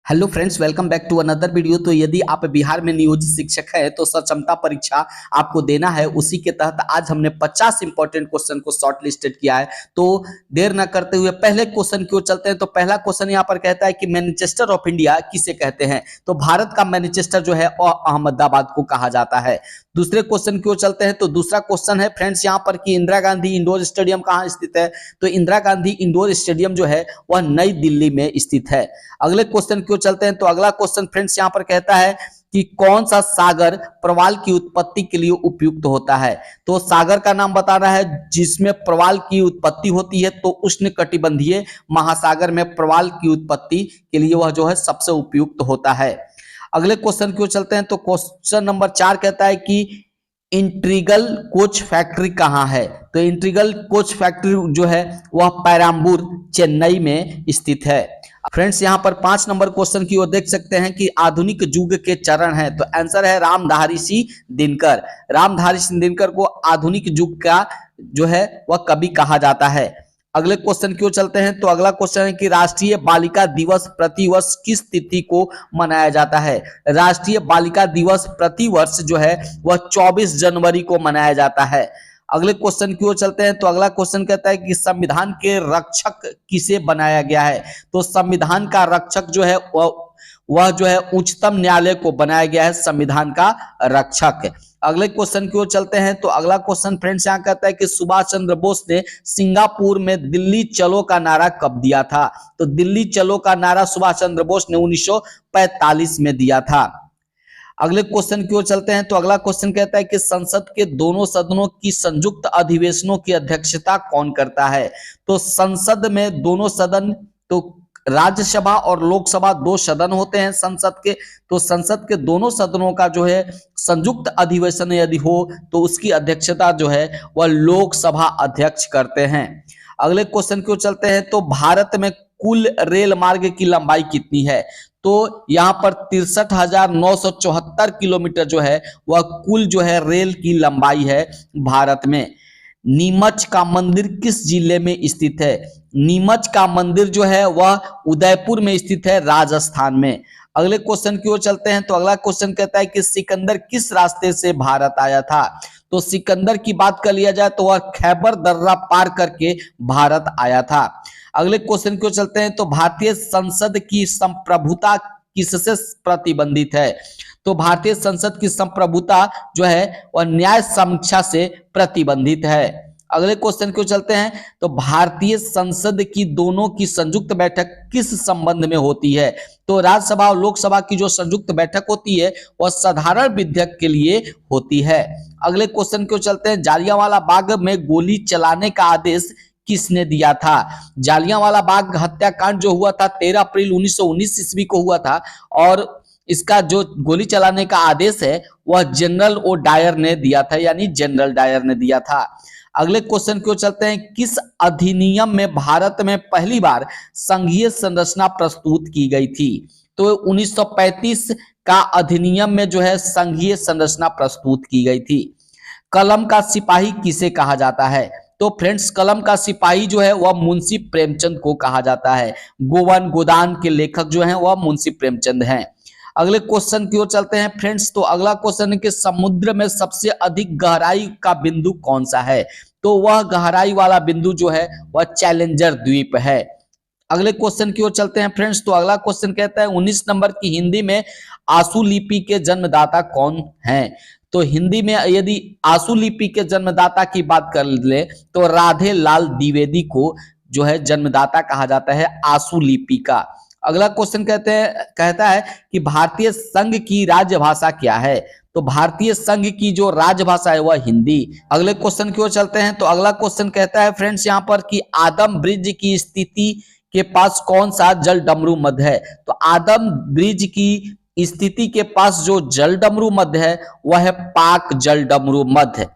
Hello friends, welcome back to another video. तो यदि आप बिहार में नियोजित शिक्षक है तो सक्षमता परीक्षा आपको देना है। उसी के तहत आज हमने 50 इंपॉर्टेंट क्वेश्चन को शॉर्ट लिस्टेड किया है। तो देर न करते हुए पहले क्वेश्चन की ओर चलते हैं। तो पहला क्वेश्चन यहाँ पर कहता है कि मैनचेस्टर ऑफ इंडिया किसे कहते हैं। तो भारत का मैनचेस्टर जो है वह अहमदाबाद को कहा जाता है। दूसरे क्वेश्चन की ओर चलते हैं। तो दूसरा क्वेश्चन है फ्रेंड्स यहाँ पर कि इंदिरा गांधी इंडोर स्टेडियम कहाँ स्थित है। तो इंदिरा गांधी इंडोर स्टेडियम जो है वह नई दिल्ली में स्थित है। अगले क्वेश्चन की ओर चलते हैं। तो अगला क्वेश्चन फ्रेंड्स यहाँ पर कहता है कि कौन सा सागर प्रवाल की उत्पत्ति के लिए उपयुक्त होता है। तो सागर का नाम बताना है जिसमें प्रवाल की उत्पत्ति होती है। तो उष्णकटिबंधीय महासागर में प्रवाल की उत्पत्ति के लिए वह जो है सबसे उपयुक्त होता है। अगले क्वेश्चन की ओर चलते हैं। तो क्वेश्चन नंबर 4 कहता है कि इंट्रीगल कोच फैक्ट्री कहाँ है। तो इंट्रीगल कोच फैक्ट्री जो है वह पेराम्बूर चेन्नई में स्थित है। फ्रेंड्स यहाँ पर 5 नंबर क्वेश्चन की ओर देख सकते हैं कि आधुनिक युग के चरण है। तो आंसर है रामधारी सिंह दिनकर। रामधारी सिंह दिनकर को आधुनिक युग का जो है वह कवि कहा जाता है। अगले क्वेश्चन की ओर चलते हैं। तो अगला क्वेश्चन है कि राष्ट्रीय बालिका दिवस प्रतिवर्ष किस तिथि को मनाया जाता है। राष्ट्रीय बालिका दिवस प्रतिवर्ष जो है वह 24 जनवरी को मनाया जाता है। अगले क्वेश्चन की ओर चलते हैं। तो अगला क्वेश्चन कहता है कि संविधान के रक्षक किसे बनाया गया है। तो संविधान का रक्षक जो है वह जो है उच्चतम न्यायालय को बनाया गया है संविधान का रक्षक। अगले क्वेश्चन की ओर चलते हैं। तो अगला क्वेश्चन फ्रेंड्स यहाँ कहता है कि सुभाष चंद्र बोस ने सिंगापुर में दिल्ली चलो का नारा कब दिया था। तो दिल्ली चलो का नारा सुभाष चंद्र बोस ने 1945 में दिया था। अगले क्वेश्चन की ओर चलते हैं। तो अगला क्वेश्चन कहता है कि संसद के दोनों सदनों की संयुक्त अधिवेशनों की अध्यक्षता कौन करता है। तो संसद में दोनों सदन, तो राज्यसभा और लोकसभा 2 सदन होते हैं संसद के। तो संसद के दोनों सदनों का जो है संयुक्त अधिवेशन यदि हो तो उसकी अध्यक्षता जो है वह लोकसभा अध्यक्ष करते हैं। अगले क्वेश्चन की ओर चलते हैं। तो भारत में कुल रेल मार्ग की लंबाई कितनी है। तो यहाँ पर 63,974 किलोमीटर जो है वह कुल जो है रेल की लंबाई है भारत में। नीमच का मंदिर किस जिले में स्थित है। नीमच का मंदिर जो है वह उदयपुर में स्थित है राजस्थान में। अगले क्वेश्चन की ओर चलते हैं। तो अगला क्वेश्चन कहता है कि सिकंदर किस रास्ते से भारत आया था। तो सिकंदर की बात कर लिया जाए तो वह खैबर दर्रा पार करके भारत आया था। अगले क्वेश्चन की ओर चलते हैं। तो भारतीय संसद की संप्रभुता किससे प्रतिबंधित है। तो भारतीय संसद की संप्रभुता जो है वह न्याय समीक्षा से प्रतिबंधित है। अगले क्वेश्चन की ओर चलते हैं। तो भारतीय संसद की दोनों की संयुक्त बैठक किस संबंध में होती है। तो राज्यसभा और लोकसभा की जो संयुक्त बैठक होती है वह साधारण विधेयक के लिए होती है। अगले क्वेश्चन की ओर चलते हैं। जालियांवाला बाग में गोली चलाने का आदेश किसने दिया था। जालियांवाला बाग हत्याकांड जो हुआ था 13 अप्रैल 1919 ईस्वी को हुआ था और इसका जो गोली चलाने का आदेश है वह जनरल ओ डायर ने दिया था, यानी जनरल डायर ने दिया था। अगले क्वेश्चन की ओर चलते हैं। किस अधिनियम में भारत में पहली बार संघीय संरचना प्रस्तुत की गई थी। तो 1935 का अधिनियम में जो है संघीय संरचना प्रस्तुत की गई थी। कलम का सिपाही किसे कहा जाता है। तो फ्रेंड्स कलम का सिपाही जो है वह मुंशी प्रेमचंद को कहा जाता है। गोवन गोदान के लेखक जो हैं वह मुंशी प्रेमचंद हैं। अगले क्वेश्चन की ओर चलते हैं फ्रेंड्स। तो अगला क्वेश्चन है कि समुद्र में सबसे अधिक गहराई का बिंदु कौन सा है। तो वह गहराई वाला बिंदु जो है वह चैलेंजर द्वीप है। अगले क्वेश्चन की ओर चलते हैं फ्रेंड्स। तो अगला क्वेश्चन कहता है 19 नंबर की हिंदी में आशु लिपि के जन्मदाता कौन हैं। तो हिंदी में यदि आशु लिपि के जन्मदाता की बात कर ले तो राधे लाल द्विवेदी को जो है जन्मदाता कहा जाता है आशु लिपि का। अगला क्वेश्चन कहता है कि भारतीय संघ की राजभाषा क्या है। तो भारतीय संघ की जो राजभाषा है वह हिंदी। अगले क्वेश्चन की ओर चलते हैं। तो अगला क्वेश्चन कहता है फ्रेंड्स यहाँ पर कि आदम ब्रिज की स्थिति के पास कौन सा जल डमरू मध्य है। तो आदम ब्रिज की स्थिति के पास जो जल डमरू मध्य है वह है पाक जल डमरू मध्य।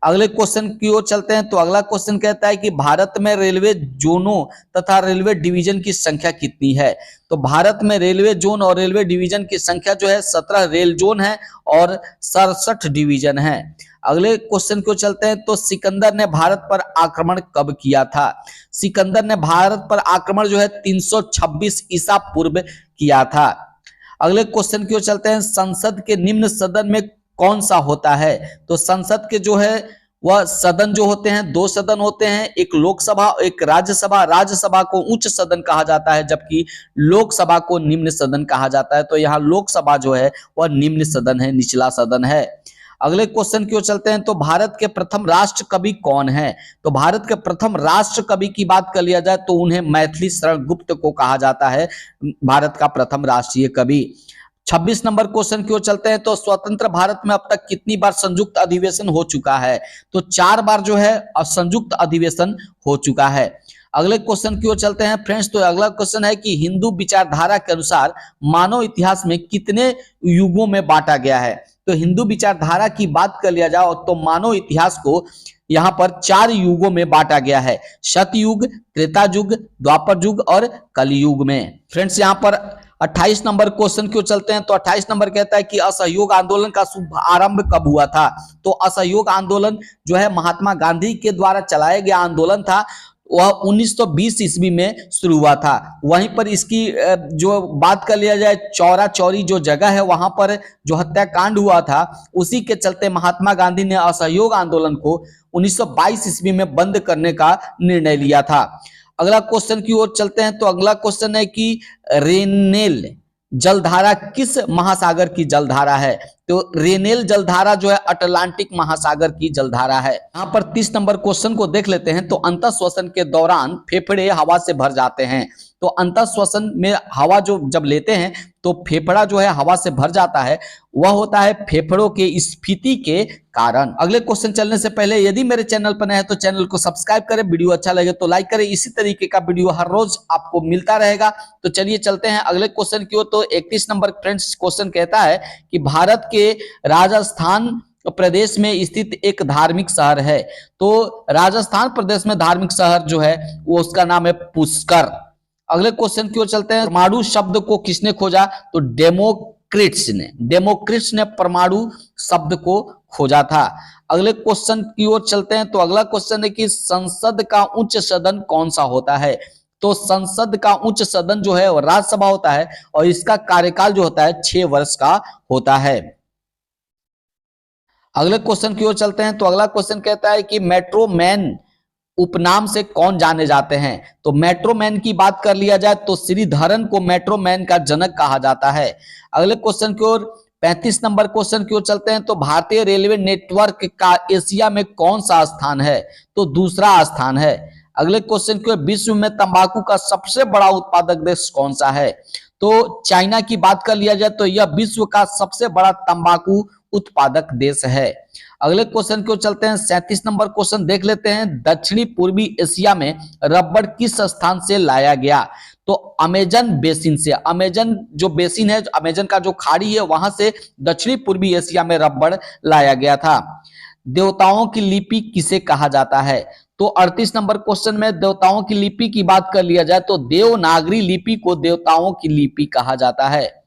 अगले क्वेश्चन की ओर चलते हैं। तो अगला क्वेश्चन कहता है कि भारत में रेलवे जोनों तथा रेलवे डिवीजन की संख्या कितनी है। तो भारत में रेलवे जोन और रेलवे डिवीजन की संख्या जो है 17 रेल जोन है और 67 डिवीजन है। अगले क्वेश्चन को चलते हैं। तो सिकंदर ने भारत पर आक्रमण कब किया था। सिकंदर ने भारत पर आक्रमण जो है 326 ईसा पूर्व किया था। अगले क्वेश्चन की ओर चलते हैं। संसद के निम्न सदन में कौन सा होता है। तो संसद के जो है वह सदन जो होते हैं, दो सदन होते हैं, एक लोकसभा एक राज्यसभा। राज्यसभा को उच्च सदन कहा जाता है जबकि लोकसभा को निम्न सदन कहा जाता है। तो यहाँ लोकसभा जो है वह निम्न सदन है, निचला सदन है। अगले क्वेश्चन की ओर चलते हैं। तो भारत के प्रथम राष्ट्र कवि कौन है। तो भारत के प्रथम राष्ट्र कवि की बात कर लिया जाए तो उन्हें मैथिली शरण गुप्त को कहा जाता है भारत का प्रथम राष्ट्रीय कवि। 26 नंबर क्वेश्चन की ओर चलते हैं। तो स्वतंत्र भारत में अब तक कितनी बार संयुक्त अधिवेशन हो चुका है। तो 4 बार जो है संयुक्त अधिवेशन हो चुका है। अगले क्वेश्चन की ओर चलते हैं फ्रेंड्स। तो अगला क्वेश्चन है कि हिंदू विचारधारा के अनुसार मानव इतिहास में कितने युगों में बांटा गया है। तो हिंदू विचारधारा की बात कर लिया जाए तो मानव इतिहास को यहाँ पर 4 युगों में बांटा गया है। सतयुग, त्रेता युग, द्वापर युग और कलयुग में। फ्रेंड्स यहाँ पर 28 नंबर क्वेश्चन क्यों चलते हैं। तो 28 नंबर कहता है कि असहयोग आंदोलन का शुभ आरंभ कब हुआ था। तो असहयोग आंदोलन जो है महात्मा गांधी के द्वारा चलाया गया आंदोलन था, वह 1920 ईस्वी में शुरू हुआ था। वहीं पर इसकी जो बात कर लिया जाए चौरा चौरी जो जगह है वहां पर जो हत्याकांड हुआ था, उसी के चलते महात्मा गांधी ने असहयोग आंदोलन को 1922 ईस्वी में बंद करने का निर्णय लिया था। अगला क्वेश्चन की ओर चलते हैं। तो अगला क्वेश्चन है कि रेनेल जलधारा किस महासागर की जलधारा है। तो रेनेल जलधारा जो है अटलांटिक महासागर की जलधारा है। यहाँ पर 30 नंबर क्वेश्चन को देख लेते हैं। तो अंतः श्वसन के दौरान फेफड़े हवा से भर जाते हैं। तो अंतः श्वसन में हवा जो जब लेते हैं तो फेफड़ा जो है हवा से भर जाता है, वह होता है फेफड़ों के स्फीति के कारण। अगले क्वेश्चन चलने से पहले यदि मेरे चैनल पर नए हैं तो चैनल को सब्सक्राइब करें, वीडियो अच्छा लगे तो लाइक करें। इसी तरीके का वीडियो हर रोज आपको मिलता रहेगा। तो चलिए चलते हैं अगले क्वेश्चन की ओर। तो 31 नंबर फ्रेंड्स क्वेश्चन कहता है कि भारत के राजस्थान प्रदेश में स्थित एक धार्मिक शहर है। तो राजस्थान प्रदेश में धार्मिक शहर जो है वो उसका नाम है पुष्कर। अगले क्वेश्चन की ओर चलते हैं। परमाणु शब्द को किसने खोजा। तो डेमोक्रिट्स ने परमाणु शब्द को खोजा था। अगले क्वेश्चन की ओर चलते हैं। तो अगला क्वेश्चन है कि संसद का उच्च सदन कौन सा होता है। तो संसद का उच्च सदन जो है वो राज्यसभा होता है और इसका कार्यकाल जो होता है 6 वर्ष का होता है। अगले क्वेश्चन की ओर चलते हैं। तो अगला क्वेश्चन कहता है कि मेट्रो मैन उपनाम से कौन जाने जाते हैं। तो मेट्रो मैन की बात कर लिया जाए तो श्रीधरन को मेट्रो मैन का जनक कहा जाता है। अगले क्वेश्चन की ओर 35 नंबर क्वेश्चन की ओर चलते हैं। तो भारतीय रेलवे नेटवर्क का एशिया में कौन सा स्थान है। तो दूसरा स्थान है। अगले क्वेश्चन की ओर विश्व में तंबाकू का सबसे बड़ा उत्पादक देश कौन सा है। तो चाइना की बात कर लिया जाए तो यह विश्व का सबसे बड़ा तंबाकू उत्पादक देश है। अगले क्वेश्चन की ओर चलते हैं। 37 नंबर क्वेश्चन देख लेते हैं। दक्षिणी पूर्वी एशिया में रबड़ किस स्थान से लाया गया। तो अमेजन बेसिन से। अमेजन जो बेसिन है, अमेजन का जो खाड़ी है, वहां से दक्षिणी पूर्वी एशिया में रबड़ लाया गया था। देवताओं की लिपि किसे कहा जाता है। तो 38 नंबर क्वेश्चन में देवताओं की लिपि की बात कर लिया जाए तो देवनागरी लिपि को देवताओं की लिपि कहा जाता है।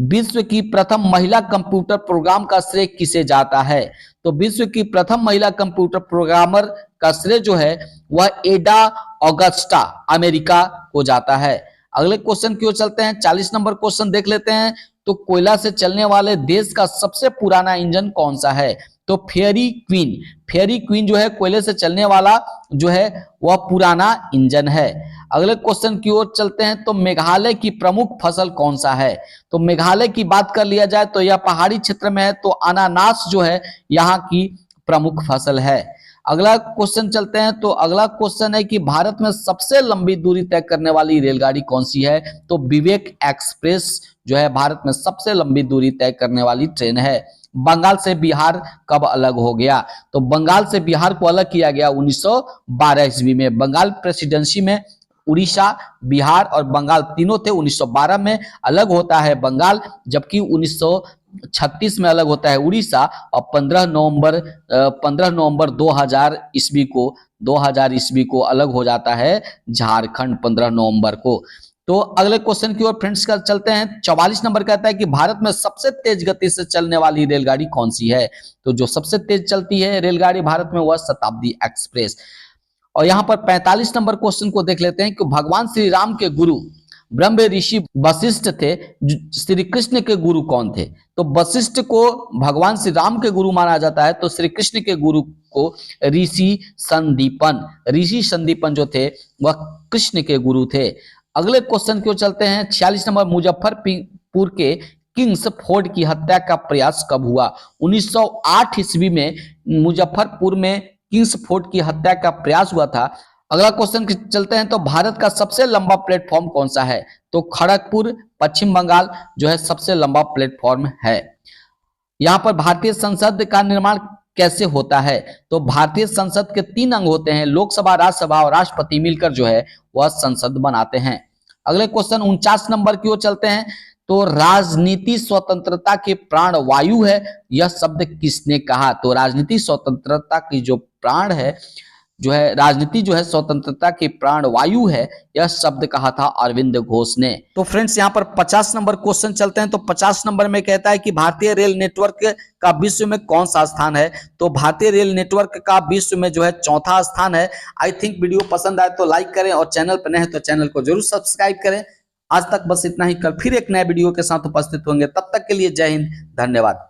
विश्व की प्रथम महिला कंप्यूटर प्रोग्राम का श्रेय किसे जाता है। तो विश्व की प्रथम महिला कंप्यूटर प्रोग्रामर का श्रेय जो है वह एडा ऑगस्टा अमेरिका को जाता है। अगले क्वेश्चन की ओर चलते हैं। 40 नंबर क्वेश्चन देख लेते हैं। तो कोयला से चलने वाले देश का सबसे पुराना इंजन कौन सा है। तो फेयरी क्वीन जो है कोयले से चलने वाला जो है वह पुराना इंजन है। अगले क्वेश्चन की ओर चलते हैं। तो मेघालय की प्रमुख फसल कौन सा है। तो मेघालय की बात कर लिया जाए तो यह पहाड़ी क्षेत्र में है, तो अनानास जो है यहाँ की प्रमुख फसल है। अगला क्वेश्चन चलते हैं। तो अगला क्वेश्चन है कि भारत में सबसे लंबी दूरी तय करने वाली रेलगाड़ी कौन सी है। तो विवेक एक्सप्रेस जो है भारत में सबसे लंबी दूरी तय करने वाली ट्रेन है। बंगाल से बिहार कब अलग हो गया। तो बंगाल से बिहार को अलग किया गया 1912 ईस्वी में। बंगाल प्रेसिडेंसी में उड़ीसा, बिहार और बंगाल तीनों थे। 1912 में अलग होता है बंगाल, जबकि 1936 में अलग होता है उड़ीसा, और 15 नवंबर 2000 ईस्वी को अलग हो जाता है झारखंड 15 नवंबर को। तो अगले क्वेश्चन की ओर फ्रेंड्स का चलते हैं। 44 नंबर कहता है कि भारत में सबसे तेज गति से चलने वाली रेलगाड़ी कौन सी है? तो जो सबसे तेज चलती है रेलगाड़ी भारत में वह शताब्दी एक्सप्रेस। और यहाँ पर 45 नंबर क्वेश्चन को देख लेते हैं कि भगवान श्री राम के गुरु ब्रह्म ऋषि वशिष्ठ थे, श्री कृष्ण के गुरु कौन थे? तो वशिष्ठ को भगवान श्री राम के गुरु माना जाता है, तो श्री कृष्ण के गुरु को ऋषि संदीपन जो थे वह कृष्ण के गुरु थे। अगले क्वेश्चन की ओर चलते हैं। 46 नंबर, मुजफ्फरपुर के किंग्स फोर्ड की हत्या का प्रयास कब हुआ? 1908 ईस्वी में मुजफ्फरपुर में किंग्स फोर्ड की हत्या का प्रयास हुआ था। अगला क्वेश्चन चलते हैं। तो भारत का सबसे लंबा प्लेटफॉर्म कौन सा है? तो खड़गपुर पश्चिम बंगाल जो है सबसे लंबा प्लेटफॉर्म है। यहाँ पर भारतीय संसद का निर्माण कैसे होता है? तो भारतीय संसद के 3 अंग होते हैं, लोकसभा, राज्यसभा और राष्ट्रपति मिलकर जो है वह संसद बनाते हैं। अगले क्वेश्चन 49 नंबर की ओर चलते हैं। तो राजनीति स्वतंत्रता के प्राण वायु है, यह शब्द किसने कहा? तो राजनीति स्वतंत्रता की जो प्राण है जो है राजनीति जो है स्वतंत्रता की प्राण वायु है, यह शब्द कहा था अरविंद घोष ने। तो फ्रेंड्स यहाँ पर 50 नंबर क्वेश्चन चलते हैं। तो 50 नंबर में कहता है कि भारतीय रेल नेटवर्क का विश्व में कौन सा स्थान है? तो भारतीय रेल नेटवर्क का विश्व में जो है 4था स्थान है। आई थिंक वीडियो पसंद आए तो लाइक करें, और चैनल पर नए हैं तो चैनल को जरूर सब्सक्राइब करें। आज तक बस इतना ही, कल फिर एक नए वीडियो के साथ उपस्थित होंगे, तब तक के लिए जय हिंद, धन्यवाद।